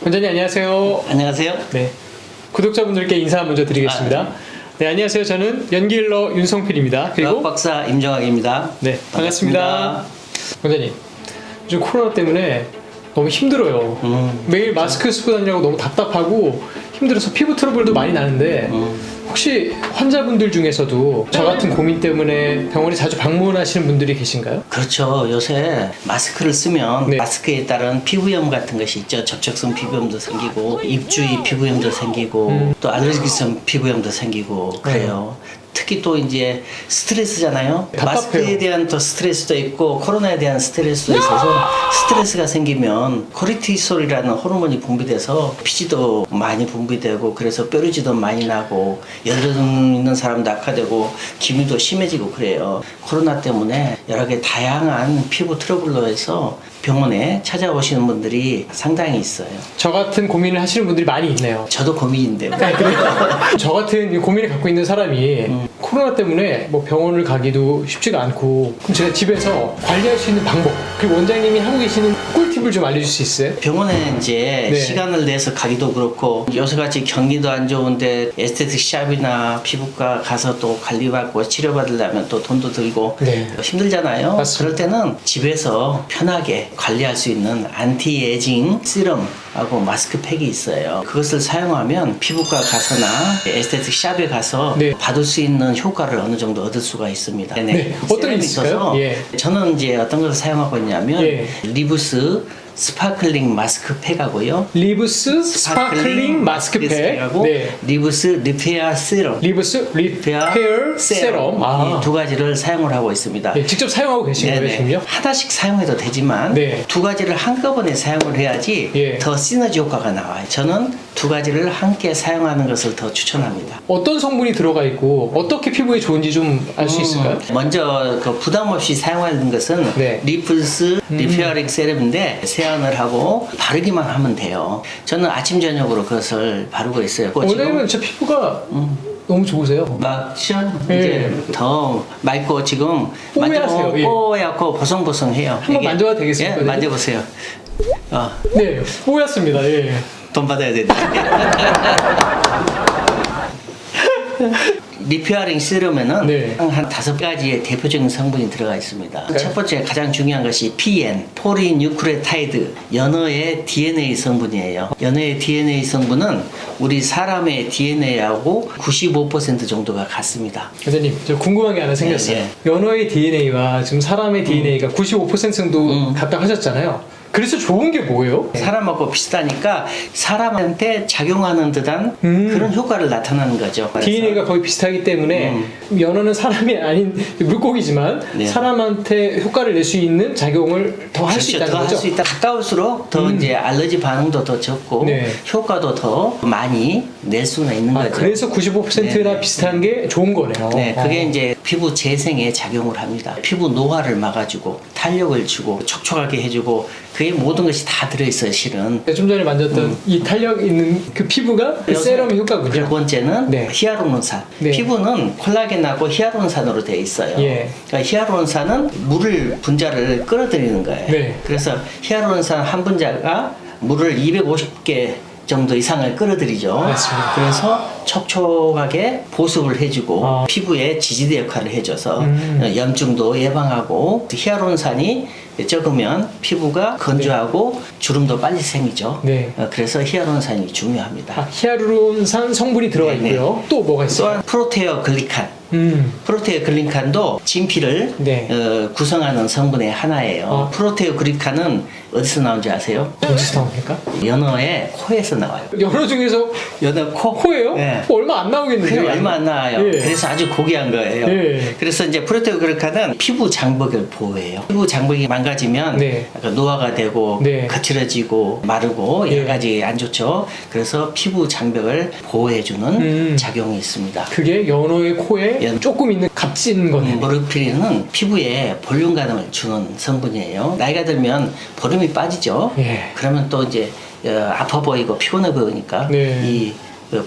원장님 안녕하세요. 안녕하세요. 네, 구독자분들께 인사 먼저 드리겠습니다. 네, 안녕하세요. 저는 연기일러 윤성필입니다. 그리고 의학박사 임정학입니다. 네, 반갑습니다. 원장님, 요즘 코로나 때문에 너무 힘들어요. 매일 마스크 쓰고 다니라고 너무 답답하고 힘들어서 피부 트러블도 많이 나는데 혹시 환자분들 중에서도 저 같은 고민 때문에 병원에 자주 방문하시는 분들이 계신가요? 그렇죠. 요새 마스크를 쓰면 네. 마스크에 따른 피부염 같은 것이 있죠. 접촉성 피부염도 생기고 입주위 피부염도 생기고 또 알레르기성 피부염도 생기고 그래요. 특히 또 이제 스트레스잖아요. 답답해요. 마스크에 대한 또 스트레스도 있고 코로나에 대한 스트레스도 있어서 스트레스가 생기면 코르티솔이라는 호르몬이 분비돼서 피지도 많이 분비되고 그래서 뾰루지도 많이 나고 여드름 있는 사람도 악화되고 기미도 심해지고 그래요. 코로나 때문에 여러 개 다양한 피부 트러블로 해서 병원에 찾아오시는 분들이 상당히 있어요. 저 같은 고민을 하시는 분들이 많이 있네요. 저도 고민인데요. 네, 그래요. 저 같은 고민을 갖고 있는 사람이 코로나 때문에 뭐 병원을 가기도 쉽지가 않고 그럼 제가 집에서 관리할 수 있는 방법 그리고 원장님이 하고 계시는 꿀팁을 좀 알려줄 수 있어요? 병원에 이제 네. 시간을 내서 가기도 그렇고 요새같이 경기도 안 좋은데 에스테틱 샵이나 피부과 가서 또 관리받고 치료받으려면 또 돈도 들고 네. 힘들잖아요. 맞습니다. 그럴 때는 집에서 편하게 관리할 수 있는 안티에이징 시럼하고 마스크팩이 있어요. 그것을 사용하면 피부과 가서나 에스테틱 샵에 가서 네. 받을 수 있는 효과를 어느 정도 얻을 수가 있습니다. 네. 어떤 게 시럼이 있을까요? 예. 저는 이제 어떤 것을 사용하고 있냐면 예. 리브스 스파클링 마스크팩하고요. 리브스 스파클링 마스크팩 하고 네. 리브스 리페어 세럼 리브스 리페어 세럼 아. 이 두 가지를 사용을 하고 있습니다. 네, 직접 사용하고 계신 거예요 지금요? 하나씩 사용해도 되지만 네. 두 가지를 한꺼번에 사용을 해야지 예. 더 시너지 효과가 나와요. 저는 두 가지를 함께 사용하는 것을 더 추천합니다. 어떤 성분이 들어가 있고 어떻게 피부에 좋은지 좀 알 수 있을까요? 먼저 그 부담 없이 사용하는 것은 네. 리플스 리페어링 세럼인데 세안을 하고 바르기만 하면 돼요. 저는 아침 저녁으로 그것을 바르고 있어요. 원장님은 제 피부가 너무 좋으세요. 막 시원 예. 이제 더 맑고 지금 뽀얗세요. 예. 뽀얗고 보송보송해요. 한번 이게- 만져봐도 되겠습니까, 예, 만져보세요. 네, 뽀얗습니다. 예. 돈 받아야 된다. 리페어링 세럼에는 네. 한 5가지의 대표적인 성분이 들어가 있습니다. 네. 첫 번째 가장 중요한 것이 PN, 포리뉴크레타이드, 연어의 DNA 성분이에요. 연어의 DNA 성분은 우리 사람의 DNA하고 95% 정도가 같습니다. 원장님, 저 궁금한 게 하나 생겼어요. 네, 연어의 DNA와 지금 사람의 DNA가 95% 정도 같다고 하셨잖아요. 그래서 좋은 게 뭐예요? 사람하고 비슷하니까 사람한테 작용하는 듯한 그런 효과를 나타나는 거죠. DNA가 거의 비슷하기 때문에 연어는 사람이 아닌 물고기지만 네. 사람한테 효과를 낼 수 있는 작용을 더 할 수 있다는 더 할 거죠? 수 있다. 가까울수록 더 이제 알러지 반응도 더 적고 네. 효과도 더 많이 낼 수는 있는 아, 거죠. 그래서 95%나 네. 비슷한 게 좋은 거네요. 네, 그게 어. 이제 피부 재생에 작용을 합니다. 피부 노화를 막아주고 탄력을 주고 촉촉하게 해주고 그게 모든 것이 다 들어있어요, 실은. 좀 전에 만졌던 이 탄력 있는 그 피부가 그 세럼의 효과군요. 두 번째는 네. 히아루론산. 네. 피부는 콜라겐하고 히아루론산으로 되어 있어요. 예. 그러니까 히아루론산은 물을 분자를 끌어들이는 거예요. 네. 그래서 히아루론산 한 분자가 물을 250개 정도 이상을 끌어들이죠. 맞습니다. 그래서 촉촉하게 보습을 해주고 아. 피부에 지지대 역할을 해줘서 염증도 예방하고 히아루론산이 적으면 피부가 건조하고 주름도 빨리 생기죠. 네. 그래서 히아루론산이 중요합니다. 아, 히아루론산 성분이 들어가 네, 있고요. 또 뭐가 있어요? 또한 프로테어 글리칸. 프로테어 글리칸도 진피를 네. 구성하는 성분의 하나예요. 프로테어 글리칸은 어디서 나온지 아세요? 어디서 나옵니까? 연어의 코에서 나와요. 연어 중에서 연어 코? 코예요? 네. 얼마 안 나오겠는데요? 그래 얼마 안 나와요. 예. 그래서 아주 고귀한 거예요. 예. 그래서 이제 프로테오 글리칸은 피부 장벽을 보호해요. 피부 장벽이 망가지면 네. 약간 노화가 되고 네. 거칠어지고 마르고 예. 여러 가지 안 좋죠. 그래서 피부 장벽을 보호해주는 작용이 있습니다. 그게 연어의 코에 조금 있는 값진 거네요. 모르피린은 피부에 볼륨감을 주는 성분이에요. 나이가 들면 볼륨이 빠지죠. 예. 그러면 또 이제 아파 보이고 피곤해 보이니까 네. 이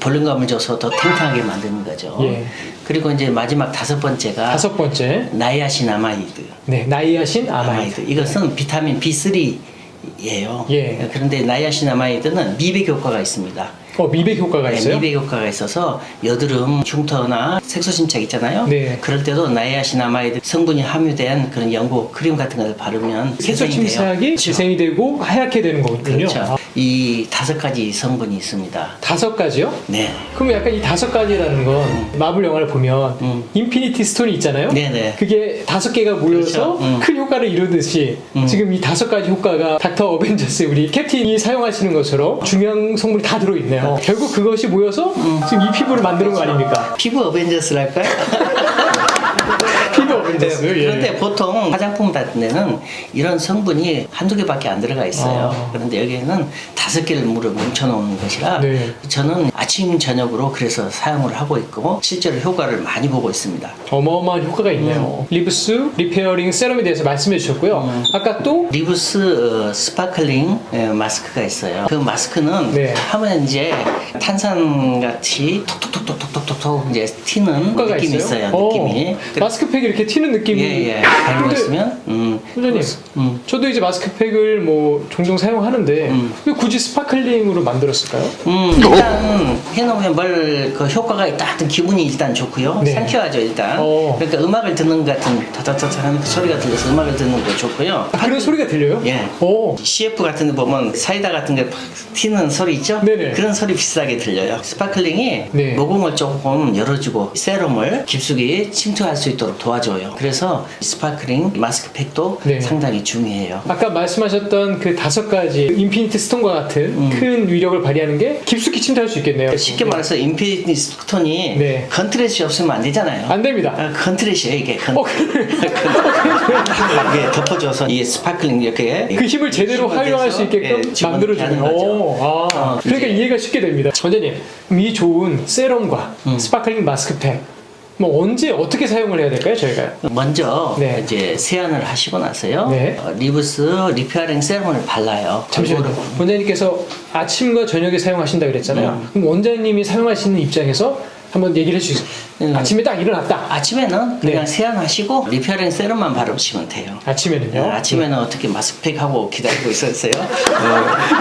볼륨감을 줘서 더 탱탱하게 만드는 거죠. 예. 그리고 이제 마지막 5번째가 5번째, 나이아신아마이드. 네, 나이아신 아마이드. 이것은 비타민 B3 예요. 예. 그런데 나이아신아마이드는 미백 효과가 있습니다. 미백 효과가 네, 있어요? 미백 효과가 있어서 여드름, 흉터나 색소짐착 있잖아요. 네. 그럴 때도 나이아신아마이드 성분이 함유된 그런 연고 크림 같은 걸 바르면 색소 재생이 돼요. 침착이 재생이 되고 하얗게 되는 거군요. 그렇죠. 이 5가지 성분이 있습니다. 5가지요? 네. 그럼 약간 이 5가지라는 건 마블 영화를 보면 인피니티 스톤이 있잖아요. 네네. 그게 5개가 모여서 그렇죠. 큰 효과를 이루듯이 지금 이 5가지 효과가 닥터 어벤져스 우리 캡틴이 사용하시는 것처럼 중요한 성분이 다 들어있네요. 결국 그것이 모여서 지금 이 피부를 만드는 거 아닙니까? 피부 어벤져스랄까요? 피부 어벤져스. 예. 그런데 보통 화장품 같은 데는 이런 성분이 한두 개밖에 안 들어가 있어요. 그런데 여기에는 5개를 물어 뭉쳐놓은 것이라 네. 저는 아침, 저녁으로 그래서 사용을 하고 있고 실제로 효과를 많이 보고 있습니다. 어마어마한 효과가 있네요. 리브스 리페어링 세럼에 대해서 말씀해 주셨고요. 아까 또 리브스 스파클링 마스크가 있어요. 그 마스크는 네. 하면 이제 탄산같이 톡톡톡톡톡톡톡 이제 튀는 효과가 느낌이 있어요. 느낌이. 마스크팩이 이렇게 튀는 느낌이. 예. 알고 근데 있으면 원장님, 저도 이제 마스크팩을 뭐 종종 사용하는데 왜 굳이 스파클링으로 만들었을까요? 일단 해놓으면 그 효과가 있다 하여튼 기분이 일단 좋고요. 네. 상쾌하죠 일단. 그러니까 음악을 듣는 것 같은 타타타타하는 소리가 들려서 음악을 듣는 거 좋고요. 그런 소리가 들려요? 예. 오. CF 같은 데 보면 사이다 같은 게 팍 튀는 소리 있죠? 네네. 그런 소리 비슷하게 들려요. 스파클링이 네. 모공을 조금 열어주고 세럼을 깊숙이 침투할 수 있도록 도와줘요. 그래서 스파클링 마스크팩도 네. 상당히 중요해요. 아까 말씀하셨던 그 5가지 인피니티 스톤과 같은 큰 위력을 발휘하는 게 깊숙이 침투할 수 있겠네요. 쉽게 말해서 인피니티 스톤이 네. 컨트레시 없으면 안 되잖아요. 안 됩니다. 컨트레시예요 이게. 이게 덮어줘서 이 스파클링 이렇게 그 힘을 제대로 활용할 수 있게끔 만들어주는 거죠. 그러니까 이해가 쉽게 됩니다. 원장님, 이 좋은 세럼과 스파클링 마스크팩 뭐 언제 어떻게 사용을 해야 될까요, 저희가? 먼저 네. 이제 세안을 하시고 나서요. 네. 리브스 리페어링 세럼을 발라요. 잠시만요. 원장님께서 아침과 저녁에 사용하신다 그랬잖아요. 그럼 원장님이 사용하시는 입장에서 한번 얘기를 해주세요. 아침에 딱 일어났다. 아침에는 그냥 네. 세안하시고 리페어링 세럼만 바르시면 돼요. 아침에는요? 아침에는 어떻게 마스크팩하고 기다리고 있었어요.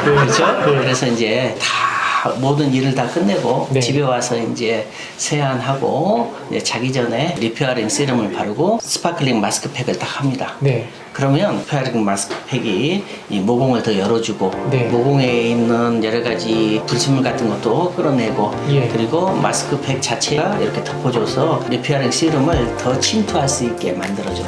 그렇죠? 네. 그래서 이제 다 모든 일을 다 끝내고 네. 집에 와서 이제 세안하고 이제 자기 전에 리페어링 세럼을 바르고 스파클링 마스크팩을 딱 합니다. 네. 그러면 리페어링 마스크팩이 이 모공을 더 열어주고 네. 모공에 있는 여러 가지 불순물 같은 것도 끌어내고 예. 그리고 마스크팩 자체가 이렇게 덮어줘서 리페어링 세럼을 더 침투할 수 있게 만들어줘요.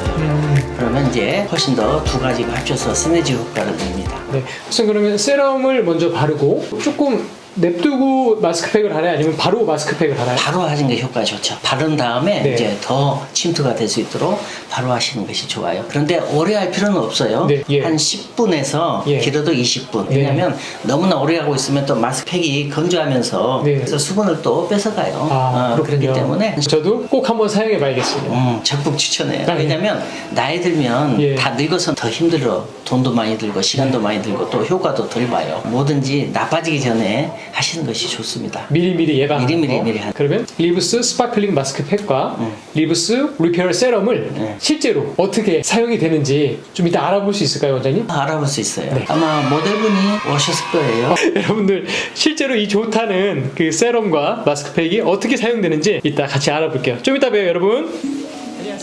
그러면 이제 훨씬 더 2가지가 합쳐서 시너지 효과를 냅니다. 네. 우선 그러면 세럼을 먼저 바르고 조금 냅두고 마스크팩을 하나요? 아니면 바로 마스크팩을 하나요? 바로 하시는 게 효과가 좋죠. 바른 다음에 네. 이제 더 침투가 될 수 있도록 바로 하시는 것이 좋아요. 그런데 오래 할 필요는 없어요. 네. 예. 한 10분에서 예. 길어도 20분. 네. 왜냐하면 너무나 오래 하고 있으면 또 마스크팩이 건조하면서 네. 그래서 수분을 또 뺏어가요. 그렇군요. 그렇기 때문에 저도 꼭 한번 사용해 봐야겠습니다. 적극 추천해요. 아, 네. 왜냐면 나이 들면 예. 다 늙어서 더 힘들어. 돈도 많이 들고 시간도 많이 들고 또 효과도 덜 봐요. 뭐든지 나빠지기 전에 하시는 것이 좋습니다. 미리미리 예방하는 미리미리 거. 미리 하는 그러면 리브스 스파클링 마스크팩과 리브스 리페어 세럼을 실제로 어떻게 사용이 되는지 좀 이따 알아볼 수 있을까요, 원장님? 알아볼 수 있어요. 네. 아마 모델분이 오셨을 거예요. 여러분들 실제로 이 좋다는 그 세럼과 마스크팩이 어떻게 사용되는지 이따 같이 알아볼게요. 좀 이따 봬요, 여러분.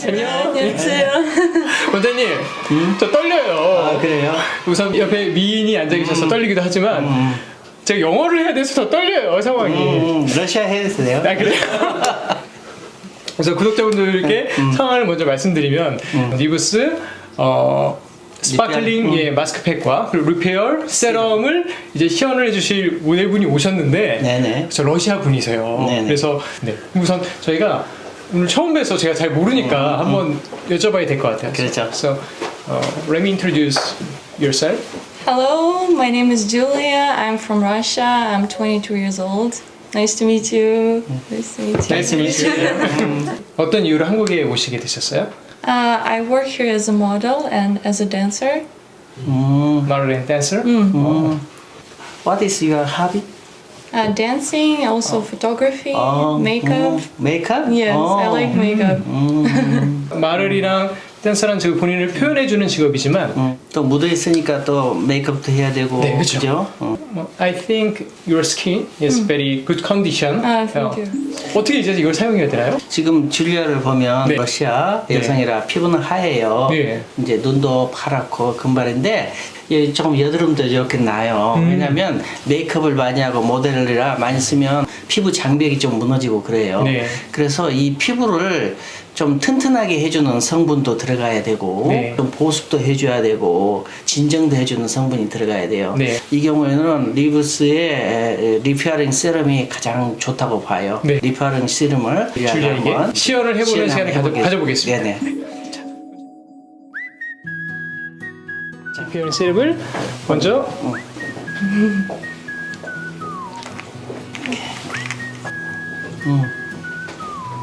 안녕하세요. 원장님, 저 떨려요. 아, 그래요? 우선 옆에 미인이 앉아 계셔서 떨리기도 하지만 제가 영어를 해야 돼서 더 떨려요, 상황이. 러시아 해주세요. 아, 그래요? 그래서 구독자분들께 상황을 먼저 말씀드리면 리브스 스파클링 예, 마스크팩과 그리고 리페어 세럼을 이제 시연을 해주실 모델분이 오셨는데 네네. 저 러시아 분이세요. 네네. 그래서 네, 우선 저희가 오늘 처음 뵈서 제가 잘 모르니까 한번 여쭤봐야 될 것 같아요. 그렇죠. So, let me introduce yourself. Hello, my name is Julia. I'm from Russia. I'm 22 years old. Nice to meet you. Nice to meet you. Nice to meet you. 어떤 이유로 한국에 오시게 되셨어요? I work here as a model and as a dancer. Model and dancer. What is your hobby? Dancing, also photography, makeup. 메이크업? Yes, I like makeup. 마를이랑 댄서란 즉 본인을 표현해주는 직업이지만 또 무대에 있으니까 또 메이크업도 해야 되고 네, 그쵸. 그죠? I think your skin is very good condition. Ah, thank you. 어떻게 이제 이걸 사용해야 되나요? 지금 줄리아를 보면 네. 러시아 네. 여성이라 피부는 하얘요. 네. 이제 눈도 파랗고 금발인데 조금 여드름도 이렇게 나요. 왜냐면 메이크업을 많이 하고 모델이라 많이 쓰면 피부 장벽이 좀 무너지고 그래요. 네. 그래서 이 피부를 좀 튼튼하게 해주는 성분도 들어가야 되고 네. 좀 보습도 해줘야 되고 진정도 해주는 성분이 들어가야 돼요. 네. 이 경우에는 리브스의 리페어링 세럼이 가장 좋다고 봐요. 네. 리페어링 세럼을 줄리아에게 시연을 해보는 시간을 가져보겠습니다. 네네. 자, 피어링 세럼을 먼저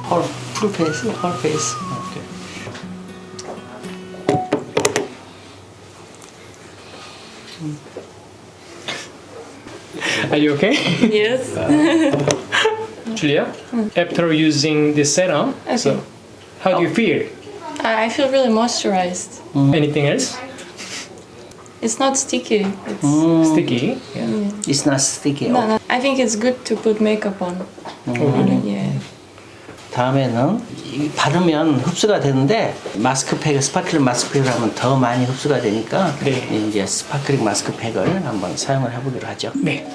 홀 풀페이스, 홀 페이스. Are you okay? Yes. Julia, after using this serum, so Okay. how do you feel? I feel really moisturized. Anything else? It's not sticky. It's Sticky? It's not sticky. no. I think it's good to put makeup on. Yeah. 다음에는 바르면 흡수가 되는데 마스크팩, 스파클링 마스크팩을 하면 더 많이 흡수가 되니까 네. 이제 스파클링 마스크팩을 한번 사용을 해보기로 하죠. 네.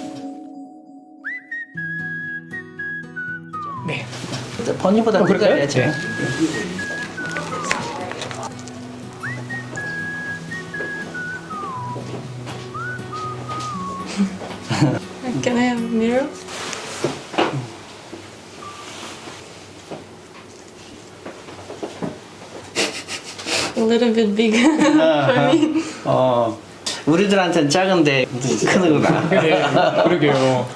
네. 본인보다 그럴까요? 뜯어야죠. 네. Can I have a mirror? A little bit bigger for me. 우리들한테는 작은데 크구나. 네. 그러게요.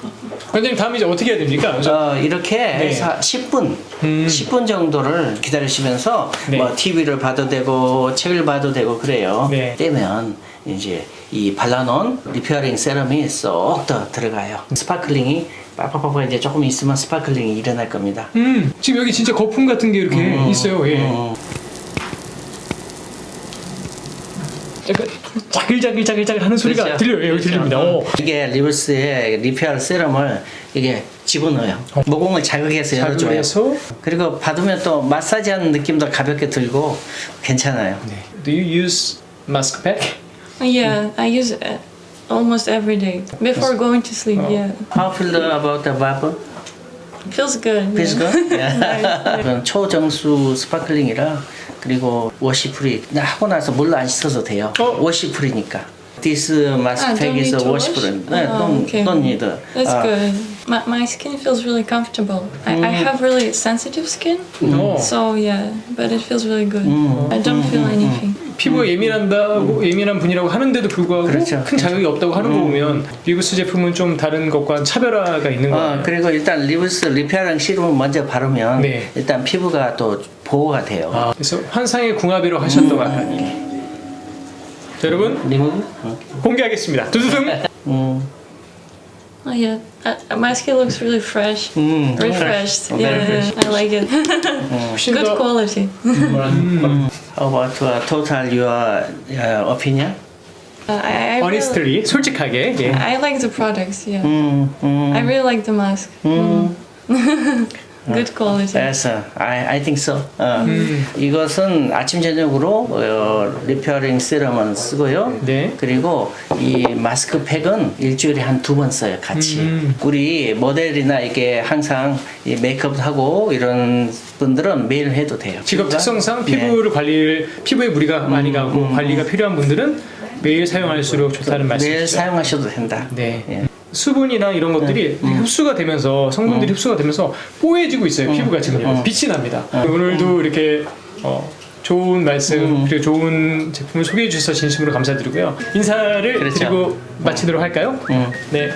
원장님 다음 이제 어떻게 해야 됩니까? 이렇게 네. 해서 10분, 10분 정도를 기다리시면서 네. 뭐 TV를 봐도 되고 책을 봐도 되고 그래요. 네. 떼면 이제 이 발라놓은 리페어링 세럼이 쏙 더 들어가요. 스파클링이 빡빡빡 이제 조금 있으면 스파클링이 일어날 겁니다. 지금 여기 진짜 거품 같은 게 이렇게 있어요. 예. 약간 자글자글 하는 소리가 그렇죠. 들려요. 여기 들립니다. 이게 리브스의 리페어 세럼을 이게 집어넣어요. 모공을 자극해서 열어줘요. 자극해서? 그리고 받으면 또 마사지하는 느낌도 가볍게 들고 괜찮아요. Do you use mask pack? Yeah, I use it almost every day before going to sleep. Yeah, How feel about the vapor? feels good. Feels yeah. good? Yeah. 초정수 스파클링이라 그리고 워시프리 하고 나서 물로 안 씻어도 돼요. 워시프리니까. This mask don't pack is need to washproof. wash? Okay. don't need. That's good. My skin feels really comfortable. I have really sensitive skin, so yeah, but it feels really good. I don't feel anything. 피부가 예민한 분이라고 하는데도 불구하고 그렇죠. 큰 자극이 없다고 하는 거 보면 리브스 제품은 좀 다른 것과 차별화가 있는 거 같아요. 그리고 일단 리브스 리페어링 시름을 먼저 바르면 네. 일단 피부가 또 보호가 돼요. 그래서 환상의 궁합이라고 하셨던 것 같아요. 자, 여러분 리무브? 공개하겠습니다. 두두둥. Oh yeah, my skin looks really fresh, refreshed. Yeah, I like it. 훨씬 Good 더 quality. How about total your opinion? I really, honestly 솔직하게 예. I like the products. Yeah, I really like the mask. Good quality. Yes, I think so. 이것은 아침 저녁으로 리페어링 세럼은 쓰고요. 네. 그리고 이 마스크팩은 일주일에 한 2번 써요, 같이. 우리 모델이나 이게 항상 이 메이크업 하고 이런 분들은 매일 해도 돼요. 직업 피부가? 특성상 네. 피부에 무리가 많이 가고 관리가 필요한 분들은 매일 사용할수록 좋다는 매일 말씀이시죠. 사용하셔도 된다. 네. 예. 수분이나 이런 것들이 흡수가 되면서 성분들이 흡수가 되면서 뽀얘지고 있어요. 피부가 지금 빛이 납니다. 오늘도 이렇게 좋은 말씀 그리고 좋은 제품을 소개해 주셔서 진심으로 감사드리고요. 인사를 그렇죠. 드리고 마치도록 할까요? 네.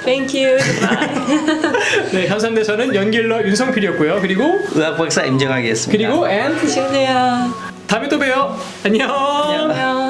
Thank you. Goodbye. 네, 감사합니다. 저는 연길러 윤성필이었고요. 그리고 의학 박사 임정학이었습니다. and Julia. 다음에 또 봬요. 안녕. 안녕.